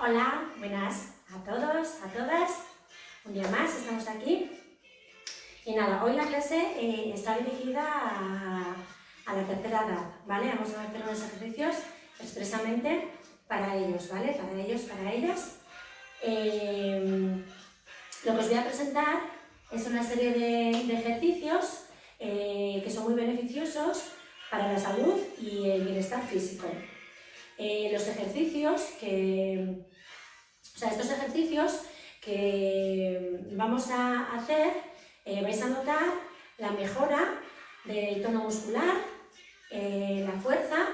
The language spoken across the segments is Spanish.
Hola, buenas a todos, a todas. Un día más estamos aquí. Y nada, hoy la clase está dirigida a la tercera edad, ¿vale? Vamos a hacer unos ejercicios expresamente para ellos, ¿vale? Para ellos, para ellas. Lo que os voy a presentar es una serie de ejercicios que son muy beneficiosos para la salud y el bienestar físico. Estos ejercicios que vamos a hacer, vais a notar la mejora del tono muscular, la fuerza,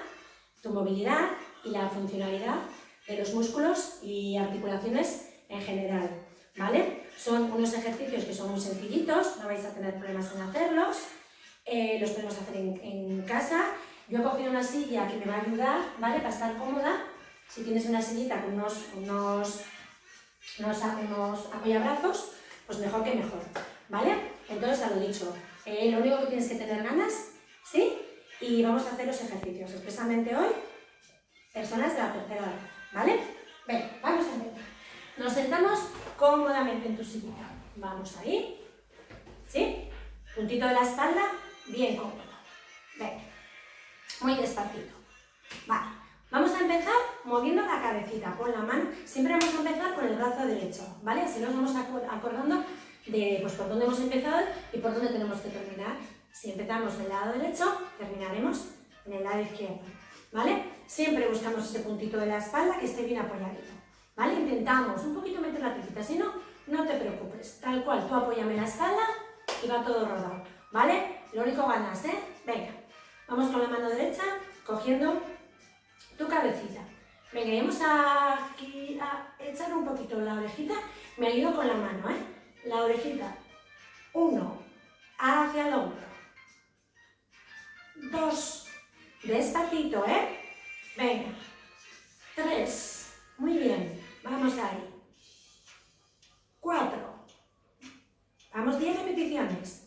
tu movilidad y la funcionalidad de los músculos y articulaciones en general, ¿vale? Son unos ejercicios que son muy sencillitos, no vais a tener problemas en hacerlos, los podemos hacer en casa. Yo he cogido una silla que me va a ayudar, ¿vale? Para estar cómoda. Si tienes una sillita con unos apoyabrazos, pues mejor que mejor, ¿vale? Entonces, ya lo dicho, lo único que tienes que tener ganas, ¿sí? Y vamos a hacer los ejercicios, expresamente hoy, personas de la tercera edad, ¿vale? Venga, vamos a empezar. Nos sentamos cómodamente en tu sillita. Vamos ahí, ¿sí? Puntito de la espalda, bien cómodo. Venga, muy despacito. Vale, vamos a empezar moviendo la cabecita con la mano. Siempre vamos a empezar con el brazo derecho, ¿vale? Así nos vamos acordando de pues, por dónde hemos empezado y por dónde tenemos que terminar. Si empezamos del lado derecho, terminaremos en el lado izquierdo, ¿vale? Siempre buscamos ese puntito de la espalda que esté bien apoyadito, ¿vale? Intentamos un poquito meter la pipita, si no, no te preocupes. Tal cual, tú apóyame la espalda y va todo rodado, ¿vale? Lo único ganas, ¿eh? Venga, vamos con la mano derecha, cogiendo tu cabecita. Venga, vamos aquí a echar un poquito la orejita. Me ayudo con la mano, ¿eh? La orejita. 1, hacia el hombro. 2, despacito, ¿eh? Venga. 3, muy bien. Vamos ahí. 4, vamos 10 repeticiones.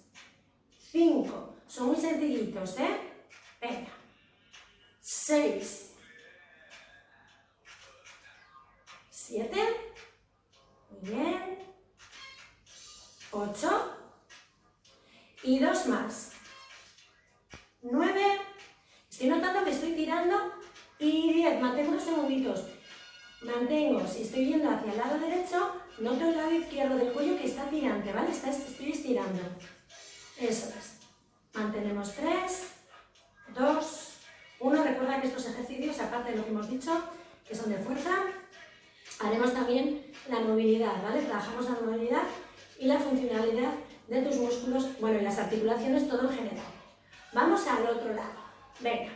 5, son muy sencillitos, ¿eh? Venga. 6, 7, muy bien, 8 y 2 más, 9, estoy notando que estoy tirando y 10, mantengo unos segunditos, mantengo, si estoy yendo hacia el lado derecho, noto el lado izquierdo del cuello que está tirante, ¿vale? Estoy estirando, eso es, mantenemos 3, 2, 1, recuerda que estos ejercicios, aparte de lo que hemos dicho, que son de fuerza, haremos también la movilidad, ¿vale? Trabajamos la movilidad y la funcionalidad de tus músculos, bueno, y las articulaciones, todo en general. Vamos al otro lado. Venga.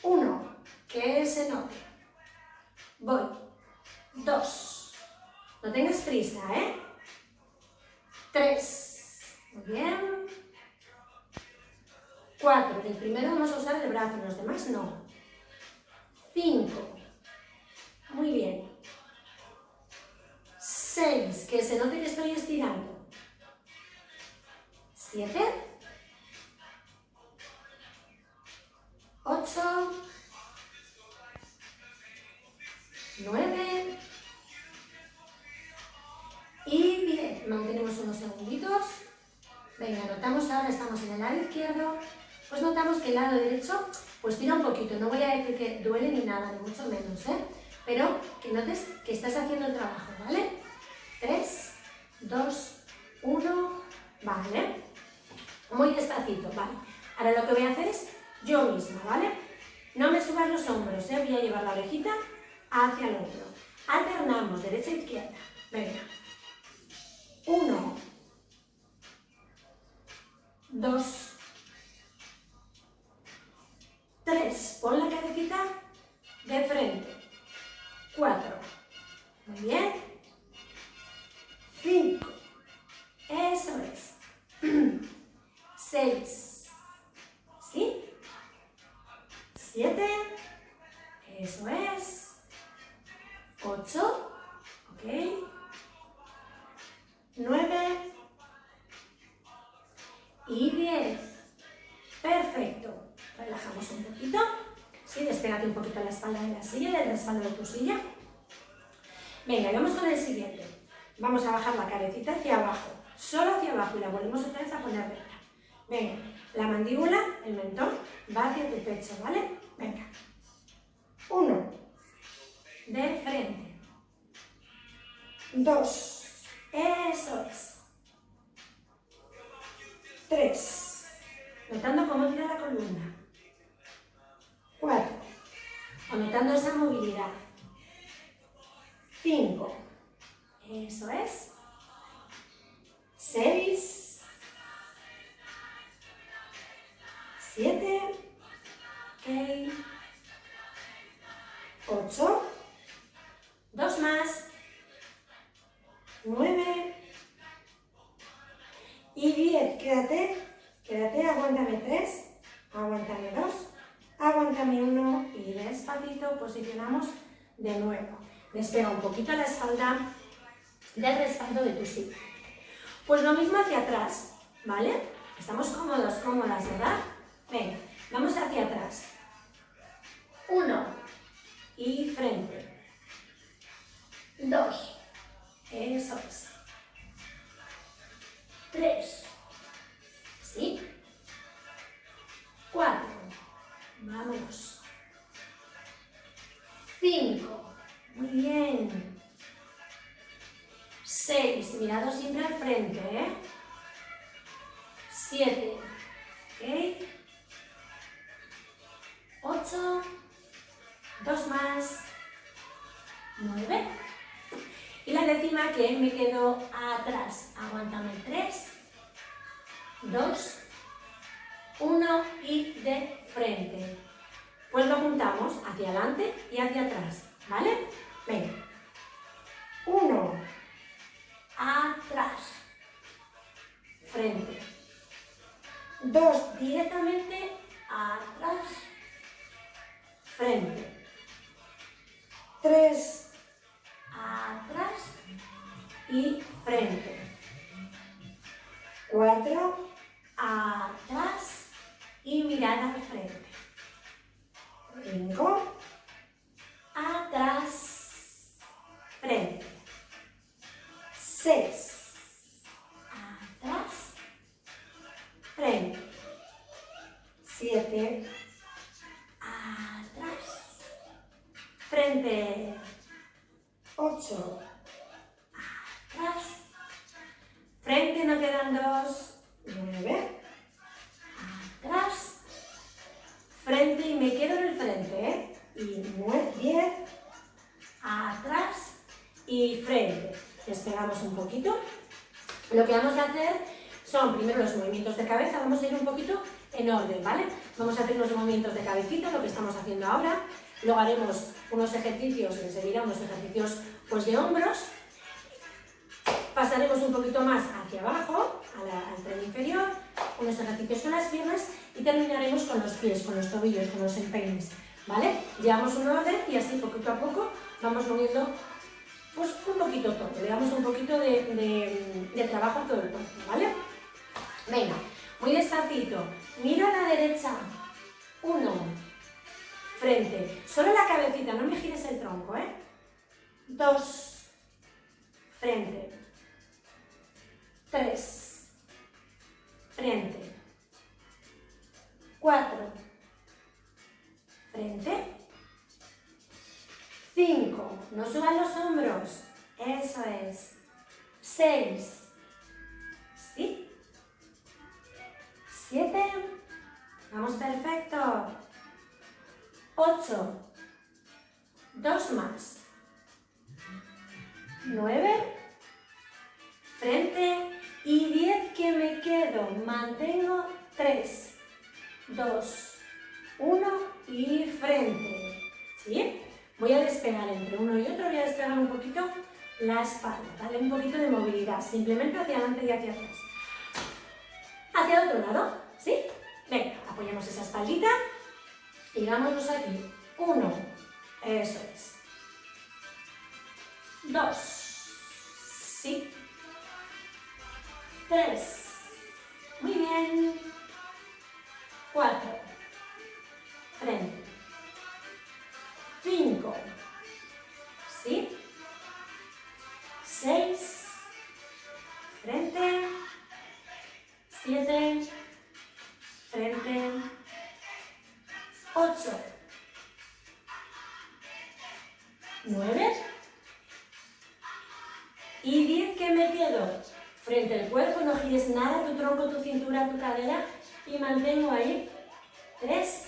1, que se note. Voy. 2. No tengas prisa, ¿eh? 3. Muy bien. 4. El primero vamos a usar el brazo, los demás no. 5. Muy bien. 6, que se note que estoy estirando. 7. 8. 9. Y 10. Mantenemos unos segunditos. Venga, notamos ahora, estamos en el lado izquierdo. Pues notamos que el lado derecho pues tira un poquito. No voy a decir que duele ni nada, ni mucho menos, ¿eh? Pero que notes que estás haciendo el trabajo, ¿vale? 3, 2, 1, vale. Muy despacito, vale. Ahora lo que voy a hacer es yo misma, ¿vale? No me subas los hombros, ¿eh? Voy a llevar la orejita hacia el hombro. Alternamos, derecha e izquierda. Venga. 1, 2, 3. Pon la cabecita de frente. 4. Muy bien. 5. Eso es. 6. ¿Sí? 7. Eso es. 8. Ok. 9. Y 10. Perfecto. Relajamos un poquito. Sí, Despégate un poquito la espalda de la silla, del respaldo de tu silla. Venga, y vamos con el siguiente. Vamos a bajar la cabecita hacia abajo, solo hacia abajo, y la volvemos otra vez a poner recta. Venga, la mandíbula, el mentón, va hacia tu pecho, ¿vale? Venga. 1, de frente. 2, eso es. 3, notando cómo tira la columna. 4, notando esa movilidad. 5, eso es. 6, 7, ok. 8, 2 más. 9 y 10. Quédate, aguántame 3, aguántame 2, aguántame 1 y despacito posicionamos de nuevo. Despega un poquito la espalda del respaldo de tu silla. Pues lo mismo hacia atrás, ¿vale? Estamos cómodos, cómodas, ¿verdad? Venga, vamos hacia atrás. 1 y frente. 2. Eso es. 3. ¿Sí? 4. Vámonos. 5. Muy bien. 6. Mirado siempre al frente, ¿eh? 7. ¿Ok? 8. 2 más. 9. Y la décima que me quedo atrás. Aguántame 3, 2, 1 y de frente. Pues lo juntamos hacia adelante y hacia atrás, ¿vale? Venga. 1, atrás, frente. 2, directamente atrás, frente. 3, atrás y frente. 4, atrás y mirada al frente. 5, atrás, frente. 6, atrás, frente. 7, atrás, frente. 8, atrás, frente, no quedan 2, 9, atrás, frente y me quedo en el frente, ¿eh? Y 10, atrás y frente. Despegamos un poquito. Lo que vamos a hacer son primero los movimientos de cabeza, vamos a ir un poquito en orden, ¿vale? Vamos a hacer unos movimientos de cabecita, lo que estamos haciendo ahora. Luego haremos unos ejercicios, enseguida unos ejercicios pues de hombros. Pasaremos un poquito más hacia abajo, al tren inferior, unos ejercicios con las piernas y terminaremos con los pies, con los tobillos, con los empeines, ¿vale? Llevamos un orden y así poquito a poco vamos moviendo pues un poquito todo, le damos un poquito de trabajo a todo el cuerpo, ¿vale? Venga, muy despacito, miro a la derecha, 1, frente, solo la cabecita, no me gires el tronco, 2, frente, 3, frente, 4, frente, 5, no suban los hombros, eso es, 6, ¿sí? 7, vamos perfecto, 8, 2 más, 9, frente y 10 que me quedo, mantengo 3, 2, 1 y frente, ¿sí? Voy a despegar entre uno y otro, voy a despegar un poquito la espalda, ¿vale? Un poquito de movilidad, simplemente hacia adelante y hacia atrás. Hacia el otro lado, ¿sí? Venga, apoyamos esa espaldita y vámonos aquí. 1, eso es. 2, sí. 3, muy bien. 4, frente. 5, ¿sí? 6, frente, 7, frente, 8, 9 y 10, que me quedo frente al cuerpo, no gires nada, tu tronco, tu cintura, tu cadera y mantengo ahí 3,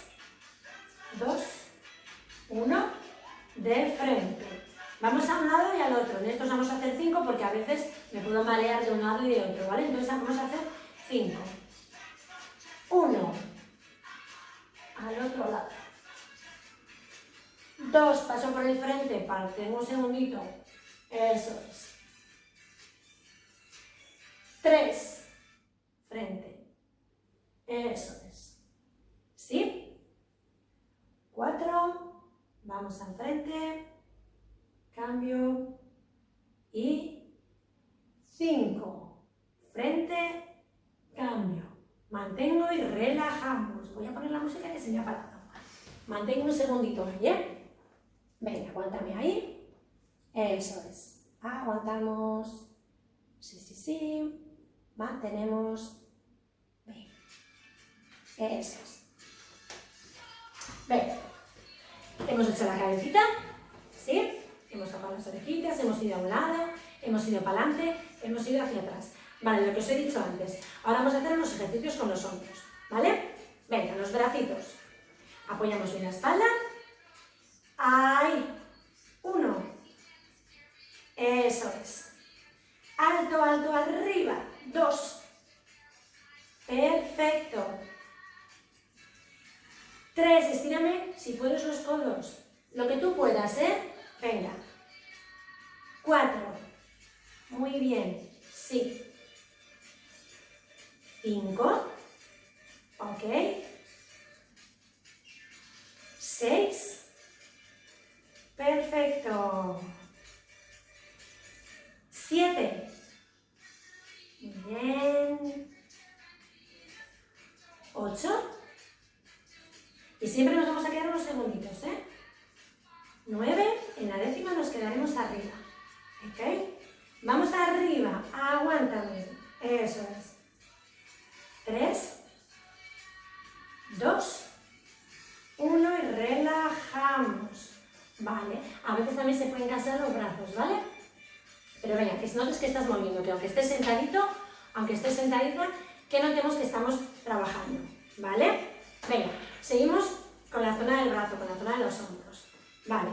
2, 1, de frente. Vamos a un lado y al otro. En estos vamos a hacer 5 porque a veces me puedo marear de un lado y de otro, ¿vale? Entonces vamos a hacer 5. 1, al otro lado. 2, paso por el frente, tengo un segundito. Eso es. 3, frente. Eso es. ¿Sí? 4, vamos al frente, cambio y 5, frente, cambio. Mantengo y relajamos. Voy a poner la música que se me ha parado. Mantengo un segundito ahí, ¿eh? Venga, aguántame ahí. Eso es. Aguantamos. Sí, sí, sí. Mantenemos. Venga. Eso es. Venga. Hemos hecho la cabecita. ¿Sí? Hemos tapado las orejitas, hemos ido a un lado, hemos ido para adelante, hemos ido hacia atrás. Vale, lo que os he dicho antes. Ahora vamos a hacer unos ejercicios con los hombros. ¿Vale? Venga, los bracitos. Apoyamos bien la espalda. Ahí. 1. Eso es. Alto, alto, arriba. 2. Perfecto. 3. Estírame, si puedes, los codos. Lo que tú puedas, ¿eh? Venga. 4. Muy bien. Sí. 5. Ok. 6. Perfecto. 7. Bien. 8. Y siempre nos vamos a quedar unos segunditos, ¿eh? 9. En la décima nos quedaremos arriba. ¿Ok? Vamos arriba. Aguántame. Eso es. 3. 2. 1 y relajamos. Vale. A veces también se pueden cansar los brazos, ¿vale? Pero venga, que notes que estás moviendo, que aunque estés sentadito, aunque estés sentadita, que notemos que estamos trabajando, ¿vale? Venga, seguimos con la zona del brazo, con la zona de los hombros, ¿vale?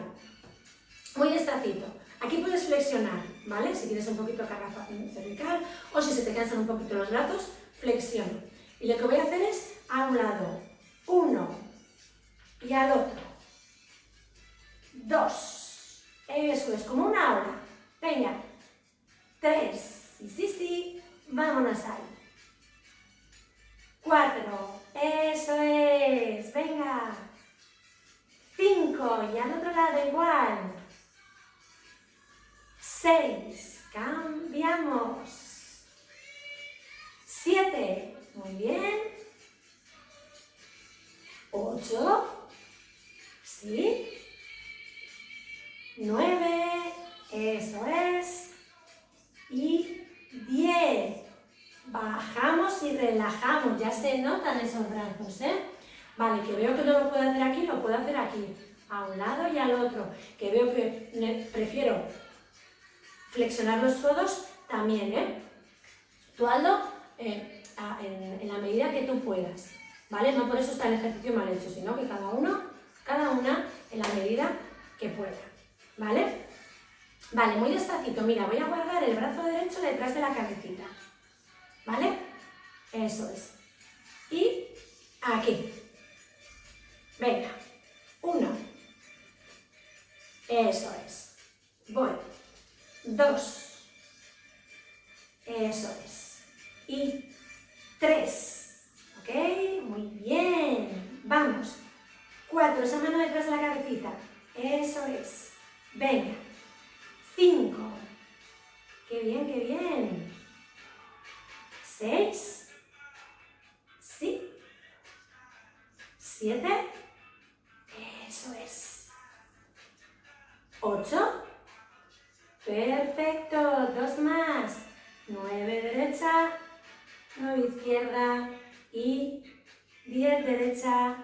Muy despacito. Aquí puedes flexionar, ¿vale? Si tienes un poquito de carga cervical o si se te cansan un poquito los brazos, flexiono. Y lo que voy a hacer es a un lado, 1 y al otro, 2. Eso es, como una ola. Venga. 3, sí, vámonos ahí. 4, eso es, venga. 5, y al otro lado igual. 6, cambiamos. 7, muy bien. 8, sí. 9, eso es. Y 10. Bajamos y relajamos. Ya se notan esos brazos, ¿eh? Vale, que veo que no lo puedo hacer aquí, lo puedo hacer aquí. A un lado y al otro. Que veo que prefiero flexionar los codos también, ¿eh? Tú hazlo en la medida que tú puedas, ¿vale? No por eso está el ejercicio mal hecho, sino que cada una en la medida que pueda, ¿vale? Vale, muy despacito. Mira, voy a guardar el brazo derecho detrás de la cabecita. ¿Vale? Eso es. Y aquí. Venga. 1. Eso es. Voy. 2. Eso es. Y 3. ¿Ok? Muy bien. Vamos. 4. Esa mano detrás de la cabecita. Eso es. Venga. 5. ¡Qué bien, qué bien! 6. Sí. 7. Eso es. 8. Perfecto, 2 más. 9 derecha, 9 izquierda y 10 derecha,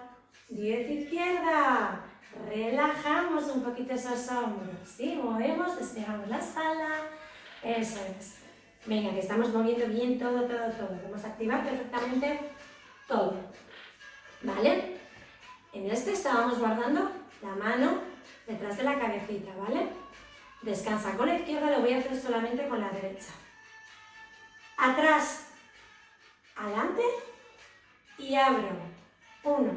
10 izquierda. Relajamos un poquito esos hombros, ¿sí? Movemos, despegamos la espalda. Eso es. Venga, que estamos moviendo bien todo. Vamos a activar perfectamente todo. ¿Vale? En este estábamos guardando la mano detrás de la cabecita, ¿vale? Descansa con la izquierda, lo voy a hacer solamente con la derecha. Atrás, adelante y abro. 1.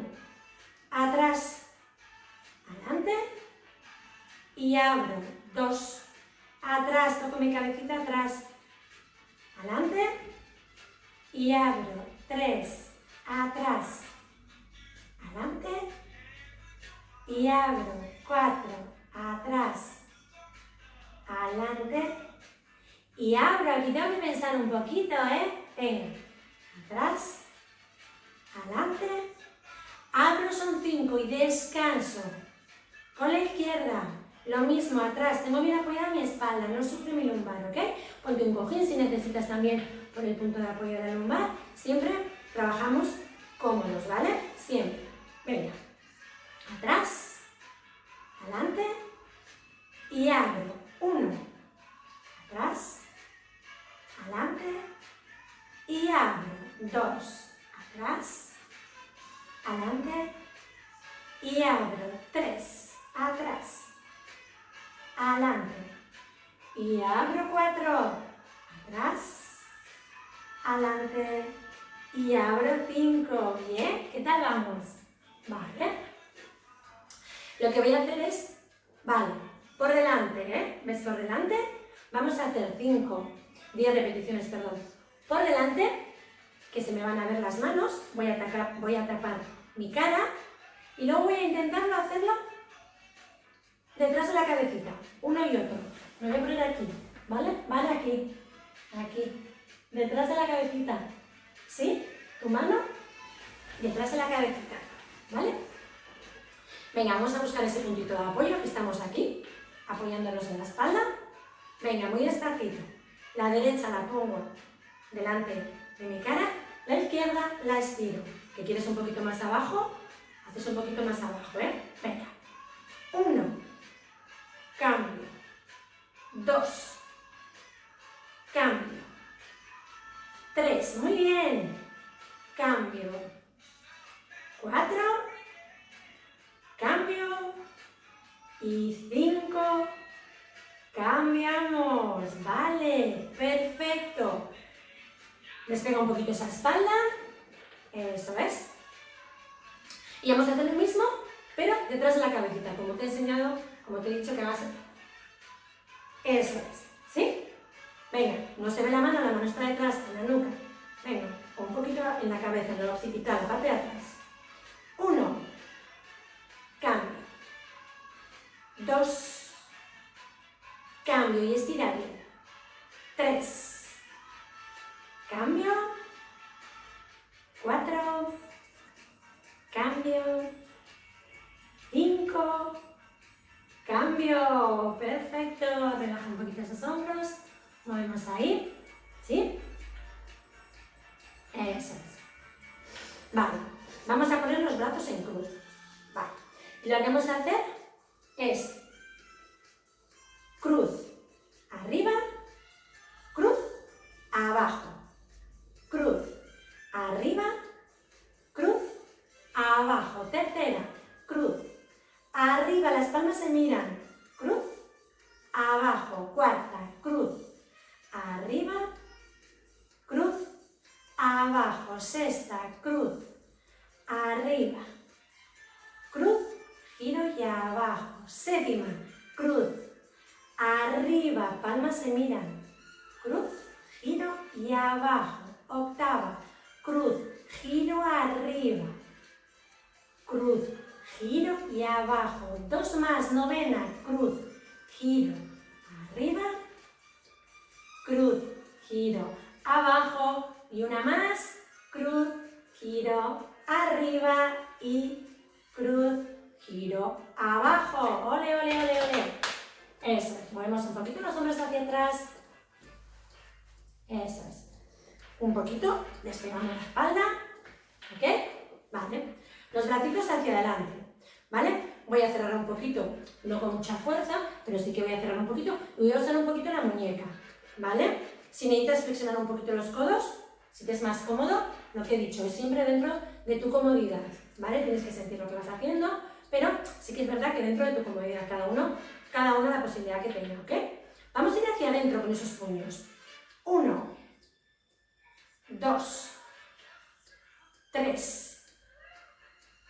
Atrás, adelante y abro. 2. Atrás, toco mi cabecita atrás. Adelante y abro. 3. Atrás. Adelante y abro. 4. Atrás. Adelante y abro. Aquí tengo que pensar un poquito, Venga. Atrás. Adelante. Abro, son 5 y descanso. Con la izquierda, lo mismo, atrás. Tengo bien apoyada mi espalda, no sufre mi lumbar, ¿ok? Ponte un cojín si necesitas también por el punto de apoyo de la lumbar. Siempre trabajamos cómodos, ¿vale? Siempre. Venga. Atrás. Adelante. Y abro. 1. Atrás. Adelante. Y abro. 2. Atrás. Adelante y abro. 3, atrás, adelante y abro. 4, atrás, adelante y abro. 5, bien, ¿qué tal vamos? Vale, lo que voy a hacer es, vale, por delante, ¿ves? Por delante, vamos a hacer 10 repeticiones, perdón, por delante, que se me van a ver las manos, voy a tapar mi cara y luego voy a intentarlo hacerlo detrás de la cabecita, uno y otro. Me voy a poner aquí, ¿vale? Vale, aquí, detrás de la cabecita, ¿sí? Tu mano detrás de la cabecita, ¿vale? Venga, vamos a buscar ese puntito de apoyo, que estamos aquí, apoyándonos en la espalda. Venga, muy despacito. La derecha la pongo delante de mi cara, la izquierda la estiro. ¿Que quieres un poquito más abajo? Haces un poquito más abajo, Venga. 1. Cambio. 2. Cambio. 3. Muy bien. Cambio. 4. Cambio. Y 5. Cambiamos. Vale. Perfecto. Despega un poquito esa espalda. Eso es. Y vamos a hacer lo mismo, pero detrás de la cabecita, como te he enseñado, como te he dicho que hagas. Eso es, ¿sí? Venga, no se ve la mano está detrás, en la nuca. Venga, un poquito en la cabeza, en el occipital, la parte de atrás. 1. Cambio. 2. Cambio y estira bien. 3. Cambio. 4. Cambio. 5. Cambio. Perfecto. Relaja un poquito esos hombros. Movemos ahí. ¿Sí? Eso es. Vale. Vamos a poner los brazos en cruz. Vale. Y lo que vamos a hacer es cruz arriba, cruz abajo, cruz arriba, cruz abajo. Tercera, cruz arriba, las palmas se miran, cruz abajo. Cuarta, cruz arriba, cruz abajo. Sexta, cruz arriba, cruz, giro y abajo. Séptima, cruz arriba, palmas se miran, cruz, giro y abajo. Octava, cruz, giro arriba, cruz, giro y abajo. 2 más. Novena, cruz, giro arriba, cruz, giro abajo. Y una más, cruz, giro arriba y cruz, giro abajo. Ole, ole, ole, ole. un poquito los hombros hacia atrás. Eso es. Un poquito, despegamos la espalda. ¿Ok? Vale. Los bracitos hacia adelante. ¿Vale? Voy a cerrar un poquito, no con mucha fuerza, pero sí que voy a cerrar un poquito y voy a usar un poquito la muñeca. ¿Vale? Si necesitas flexionar un poquito los codos, si te es más cómodo, lo que he dicho, es siempre dentro de tu comodidad. ¿Vale? Tienes que sentir lo que vas haciendo, pero sí que es verdad que dentro de tu comodidad, cada uno la posibilidad que tenga. ¿Ok? Vamos a ir hacia adentro con esos puños. 1, 2, 3,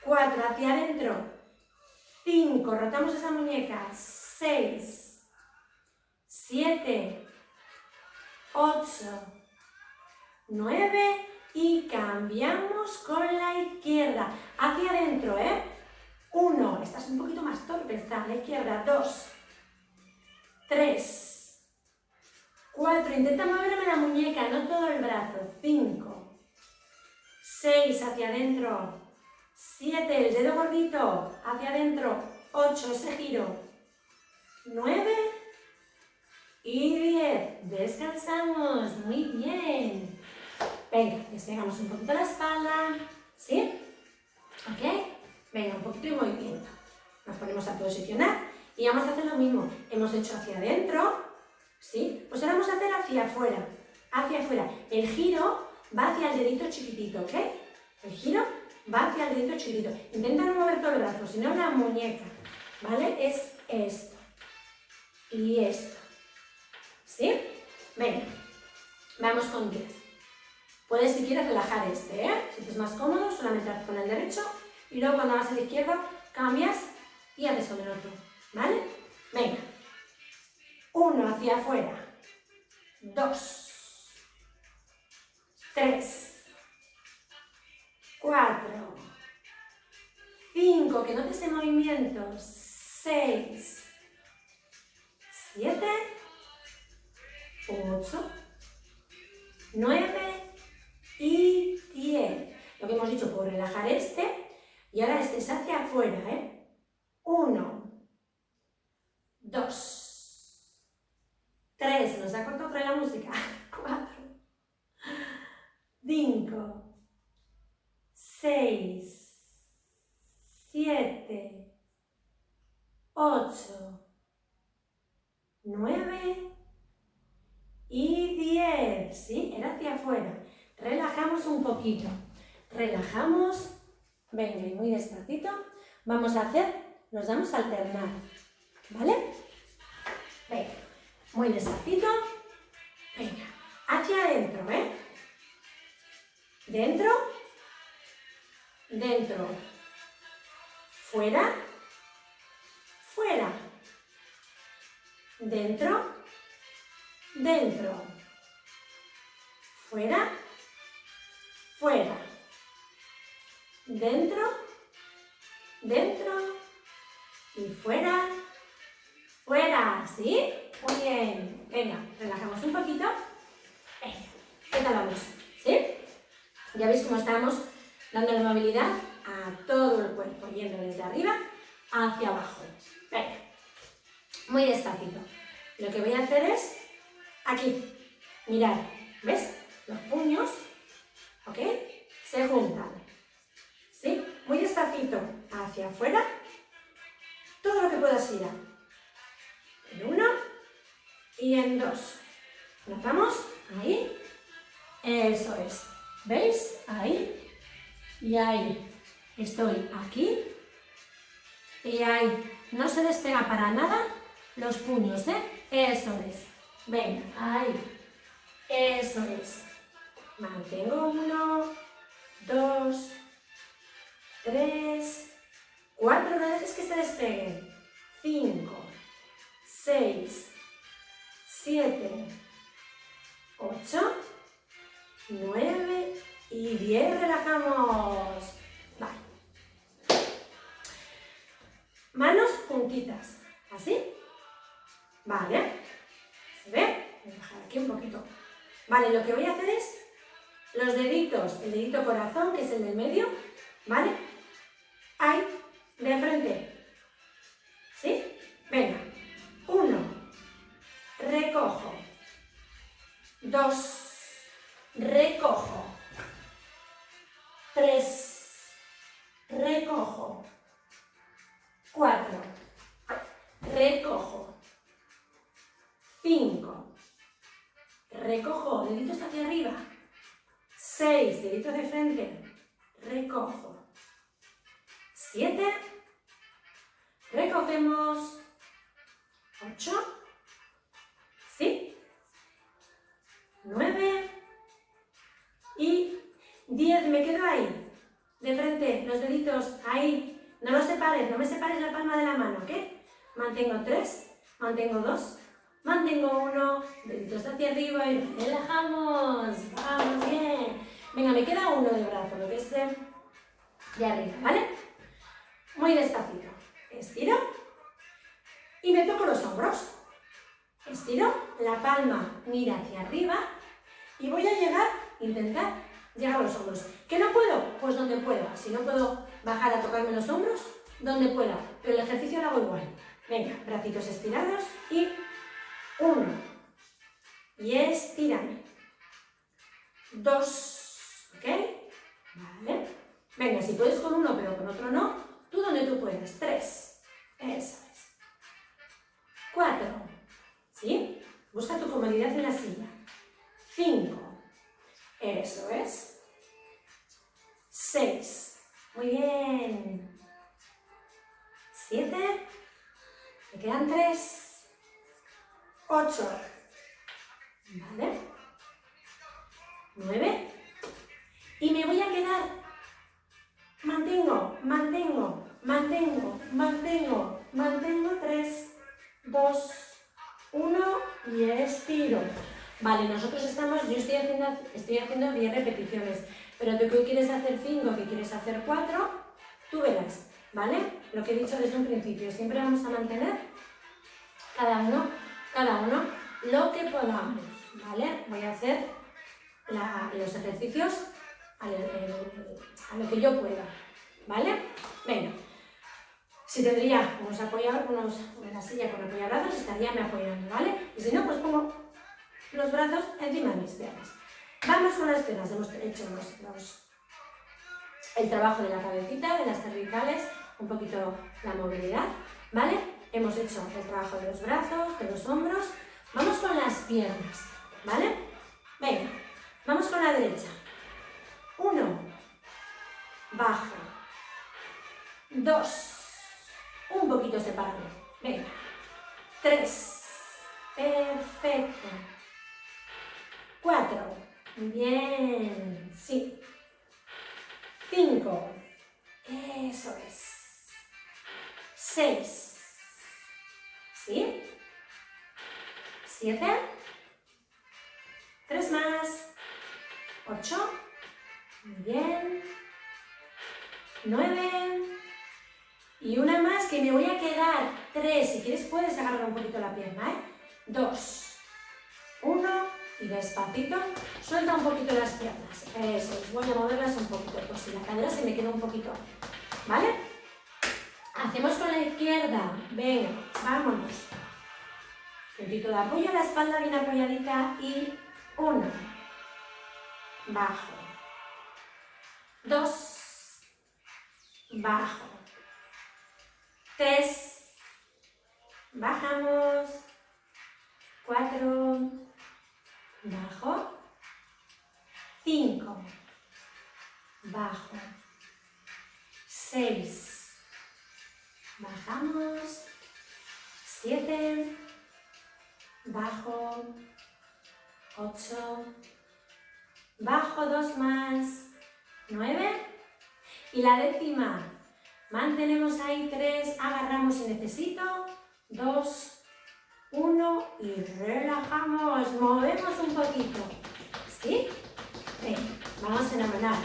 4, hacia adentro, 5, rotamos esa muñeca, 6, 7, 8, 9 y cambiamos con la izquierda, hacia adentro, 1, estás un poquito más torpe, está a la izquierda, 2, 3, 4, intenta moverme la muñeca, no todo el brazo, 5, 6, hacia adentro, 7, el dedo gordito, hacia adentro, 8, ese giro, 9 y 10, descansamos, muy bien. Venga, despegamos un poquito la espalda, ¿sí? ¿Ok? Venga, un poquito de movimiento. Nos ponemos a posicionar y vamos a hacer lo mismo. Hemos hecho hacia adentro, ¿sí? Pues ahora vamos a hacer hacia afuera, hacia afuera. El giro va hacia el dedito chiquitito, ¿ok? El giro va hacia el dedito chiquitito. Intenta no mover todo el brazo, sino la muñeca, ¿vale? Es esto y esto, ¿sí? Venga, vamos con 10. Puedes, si quieres, relajar este, Si te es más cómodo, solamente haces con el derecho y luego cuando vas al izquierdo, cambias y haces con el otro, ¿vale? Venga. 1 hacia afuera. 2, 3, 4, 5, que notes ese movimiento, 6, 7, 8, 9 y 10. Lo que hemos dicho, puedo relajar este y ahora este es hacia afuera, 1, 2, 3, nos ha cortado otra vez la música, 4, 5, 6, 7, 8, 9 y 10, ¿sí? Era hacia afuera. Relajamos un poquito. Relajamos. Venga, y muy despacito. Vamos a hacer, nos vamos a alternar, ¿vale? Venga, muy despacito. Venga, hacia adentro, Dentro, dentro, fuera, fuera, dentro, dentro, fuera, fuera, dentro, dentro y fuera, fuera, ¿sí? Muy bien. Venga, relajamos un poquito. Venga, ¿qué tal vamos? ¿Sí? Ya veis cómo estamos dándole movilidad a todo el cuerpo, yendo desde arriba hacia abajo. Venga, muy despacito. Lo que voy a hacer es aquí, mirad, ¿ves? Los puños, ¿ok? Se juntan, ¿sí? Muy despacito hacia afuera, todo lo que puedas girar. En 1 y en 2. ¿Notamos? Ahí. Eso es. ¿Veis? Ahí y ahí. Estoy aquí y ahí. No se despega para nada los puños, Eso es. Venga, ahí. Eso es. Mantengo 1, 2, 3, 4. No dejes que se despeguen. 5, 6, 7, 8, 9 y 10. Relajamos. Vale. Manos juntitas. ¿Así? Vale. ¿Se ve? Voy a bajar aquí un poquito. Vale, lo que voy a hacer es los deditos, el dedito corazón, que es el del medio, ¿vale? Ahí, de frente. ¿Sí? Venga. 1, 2, recojo, 3, recojo, 4, recojo, 5, recojo, deditos hacia arriba, 6, deditos de frente, recojo, 7, recogemos, 8, ¿sí? 9 y 10, me quedo ahí, de frente, los deditos ahí, no los separes, no me separes la palma de la mano, ¿ok? Mantengo 3, mantengo 2, mantengo 1, deditos hacia arriba y relajamos, vamos, bien. Venga, me queda uno de brazo, lo que es de arriba, ¿vale? Muy despacito, estiro y me toco los hombros. Estiro, la palma mira hacia arriba y voy a llegar, intentar llegar a los hombros. ¿Que no puedo? Pues donde pueda. Si no puedo bajar a tocarme los hombros, donde pueda. Pero el ejercicio lo hago igual. Venga, bracitos estirados y 1. Y estírame. 2. ¿Ok? Vale. Venga, si puedes con uno pero con otro no, tú donde tú puedas. 3. Eso es. 4. ¿Sí? Busca tu comodidad en la silla. 5. Eso es. 6. Muy bien. 7. Me quedan 3. 8. ¿Vale? 9. Y me voy a quedar. Mantengo, mantengo, mantengo, mantengo, mantengo. 3, 2, 1 y estiro. Vale, nosotros estamos, yo estoy haciendo 10 repeticiones, pero tú que quieres hacer 5, que quieres hacer 4, tú verás, ¿vale? Lo que he dicho desde un principio, siempre vamos a mantener cada uno lo que podamos, ¿vale? Voy a hacer los ejercicios a lo que yo pueda, ¿vale? Venga. Si tendría una silla con apoyabrazos, estaría me apoyando, ¿vale? Y si no, pues pongo los brazos encima de mis piernas. Vamos con las piernas. Hemos hecho el trabajo de la cabecita, de las cervicales, un poquito la movilidad, ¿vale? Hemos hecho el trabajo de los brazos, de los hombros. Vamos con las piernas, ¿vale? Venga, vamos con la derecha. 1, bajo. 2, un poquito separado. Venga. 3. Perfecto. 4. Bien. Sí. 5. Eso es. 6. ¿Sí? 7. 3 más. 8. Muy bien. 9. Y una más que me voy a quedar. 3. Si quieres puedes agarrar un poquito la pierna, ¿eh? 2. 1. Y despacito. Suelta un poquito las piernas. Eso es. Voy a moverlas un poquito. Por si la cadera se me queda un poquito. ¿Vale? Hacemos con la izquierda. Venga, vámonos. Puntito de apoyo, la espalda bien apoyadita. Y 1. Bajo. 2. Bajo. 3. Bajamos. 4. Bajo. 5. Bajo. 6. Bajamos. 7. Bajo. 8. Bajo 2 más. 9. Y la décima. Mantenemos ahí 3. Agarramos si necesito. 2. 1 y relajamos. Movemos un poquito. ¿Sí? Bien, vamos fenomenal.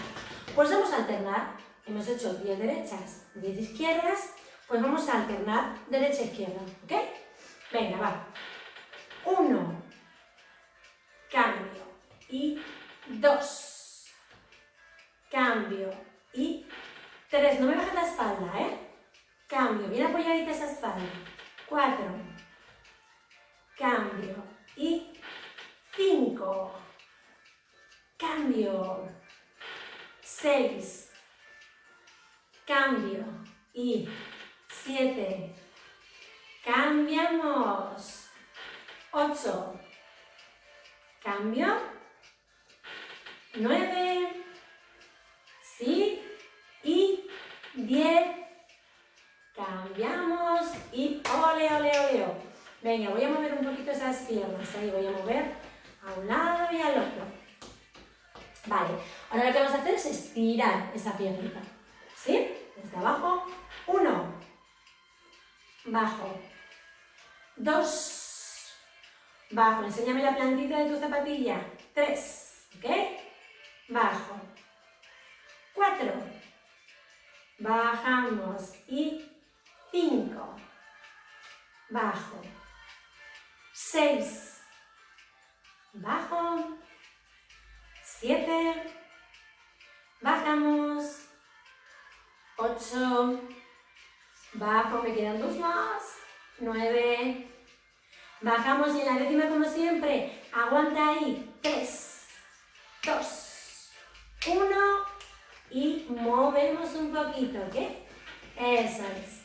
Pues vamos a alternar. Hemos hecho 10 derechas, 10 izquierdas. Pues vamos a alternar derecha-izquierda. ¿Ok? Venga, va. 1. Cambio. Y 2. Cambio. Y 3. No me bajes la espalda, ¿eh? Cambio. Bien apoyadita esa espalda. 4. Cambio. Y 5. cambio, 6, cambio y 7, cambiamos, 8, cambio, 9, sí, y 10, cambiamos y ole, ole, ole. Venga, voy a mover un poquito esas piernas, ahí voy a mover a un lado y al otro. Vale, ahora lo que vamos a hacer es estirar esa piernita, ¿sí? Desde abajo, 1, bajo, 2, bajo, enséñame la plantita de tu zapatilla, 3, ¿ok? Bajo, 4, bajamos y 5, bajo, 6, bajo, 7, bajamos, 8, bajo, me quedan 2 más, 9, bajamos y en la décima como siempre, aguanta ahí, 3, 2, 1 y movemos un poquito, ¿ok? Eso es.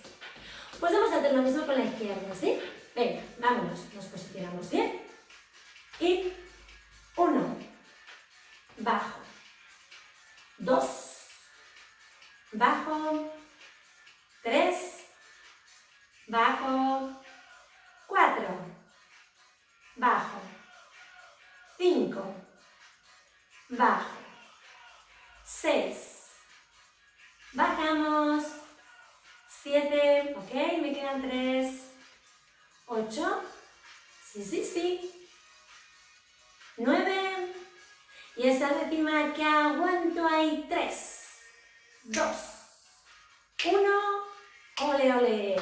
Pues vamos a hacer lo mismo con la izquierda, ¿sí? Venga, vámonos, nos posicionamos bien. Y 1, bajo, 2, bajo, 3, bajo, 4, bajo, 5, bajo, 6, bajamos, 7, ok, me quedan 3, 8, sí, 9, y esa décima que aguanto ahí, 3, 2, 1, ole, ole.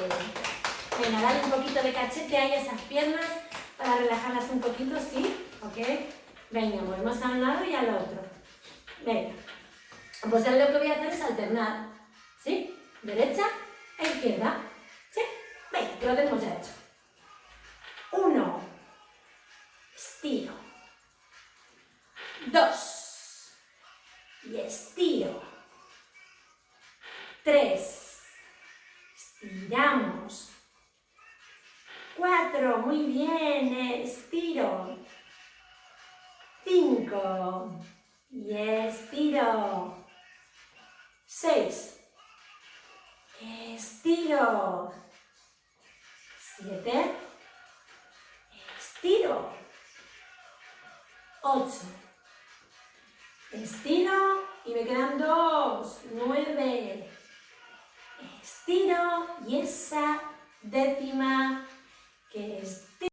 Venga, dale un poquito de cachete ahí a esas piernas para relajarlas un poquito, ¿sí? ¿Ok? Venga, movemos a un lado y al otro. Venga, pues ahora lo que voy a hacer es alternar, ¿sí? Derecha e izquierda, ¿sí? Venga, que lo tenemos ya hecho. 1, estiro. 2, y estiro. 3, estiramos. 4, muy bien, estiro. 5, y estiro. 6, estiro. 7, estiro. 8, estiro y me quedan 2, 9, estiro y esa décima que estiro.